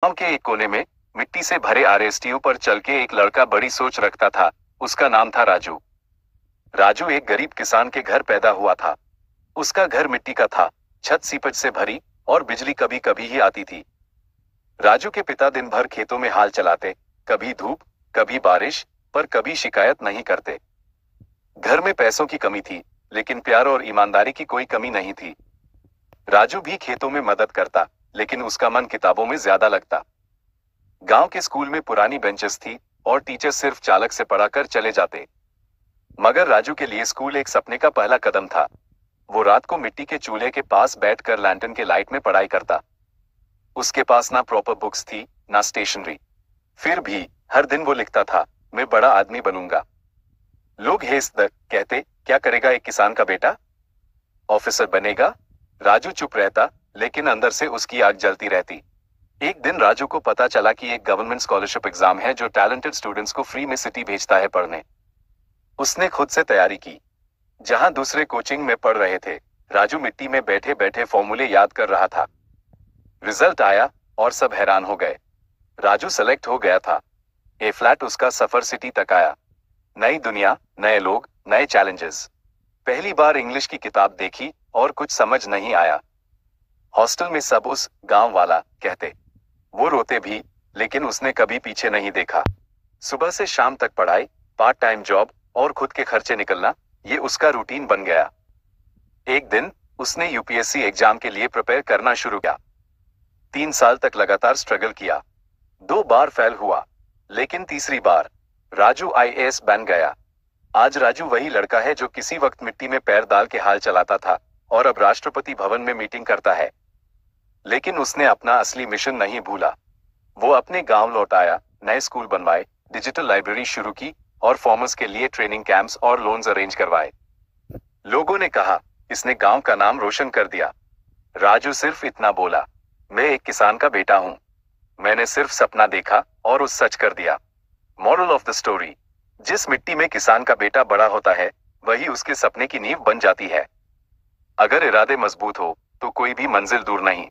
गांव के एक कोने में मिट्टी से भरे आरएसटीयू पर चल के एक लड़का बड़ी सोच रखता था। उसका नाम था राजू। राजू एक गरीब किसान के घर पैदा हुआ था। उसका घर मिट्टी का था, छत सीपट से भरी और बिजली कभी कभी ही आती थी। राजू के पिता दिन भर खेतों में हाल चलाते, कभी धूप कभी बारिश, पर कभी शिकायत नहीं करते। घर में पैसों की कमी थी, लेकिन प्यार और ईमानदारी की कोई कमी नहीं थी। राजू भी खेतों में मदद करता, लेकिन उसका मन किताबों में ज्यादा लगता। गांव के स्कूल में पुरानी बेंचेस थी और टीचर सिर्फ चालक से पढ़ाकर चले जाते। मगर राजू के लिए स्कूल एक सपने का पहला कदम था। वो रात को मिट्टी के चूल्हे के पास बैठकर लैंटर्न के लाइट में पढ़ाई करता। उसके पास ना प्रॉपर बुक्स थी, ना स्टेशनरी। फिर भी हर दिन वो लिखता था, मैं बड़ा आदमी बनूंगा। लोग हेस्द कहते, क्या करेगा एक किसान का बेटा? ऑफिसर बनेगा? राजू चुप रहता, लेकिन अंदर से उसकी आग जलती रहती। एक दिन राजू को पता चला कि एक गवर्नमेंट स्कॉलरशिप एग्जाम है जो टैलेंटेड स्टूडेंट्स को फ्री में सिटी भेजता है पढ़ने। उसने खुद से तैयारी की। जहां दूसरे कोचिंग में पढ़ रहे थे, राजू मिट्टी में बैठे बैठे फॉर्मूले याद कर रहा था। रिजल्ट आया और सब हैरान हो गए। राजू सेलेक्ट हो गया था। ए फ्लैट उसका सफर सिटी तक आया। नई दुनिया, नए लोग, नए चैलेंजेस। पहली बार इंग्लिश की किताब देखी और कुछ समझ नहीं आया। हॉस्टल में सब उस गांव वाला कहते। वो रोते भी, लेकिन उसने कभी पीछे नहीं देखा। सुबह से शाम तक पढ़ाई, पार्ट टाइम जॉब और खुद के खर्चे निकलना, ये उसका रूटीन बन गया। एक दिन उसने यूपीएससी एग्जाम के लिए प्रिपेयर करना शुरू किया। 3 साल तक लगातार स्ट्रगल किया। 2 बार फेल हुआ, लेकिन तीसरी बार राजू आईएएस बन गया। आज राजू वही लड़का है जो किसी वक्त मिट्टी में पैर डाल के हाल चलाता था और अब राष्ट्रपति भवन में मीटिंग करता है। लेकिन उसने अपना असली मिशन नहीं भूला। वो अपने गांव लौट आया, नए स्कूल बनवाए, डिजिटल लाइब्रेरी शुरू की और फार्मर्स के लिए ट्रेनिंग कैंप्स और लोन्स अरेंज करवाए। लोगों ने कहा, इसने गांव का नाम रोशन कर दिया। राजू सिर्फ इतना बोला, मैं एक किसान का बेटा हूं। मैंने सिर्फ सपना देखा और उस सच कर दिया। मॉरल ऑफ द स्टोरी, जिस मिट्टी में किसान का बेटा बड़ा होता है, वही उसके सपने की नींव बन जाती है। अगर इरादे मजबूत हो, तो कोई भी मंजिल दूर नहीं।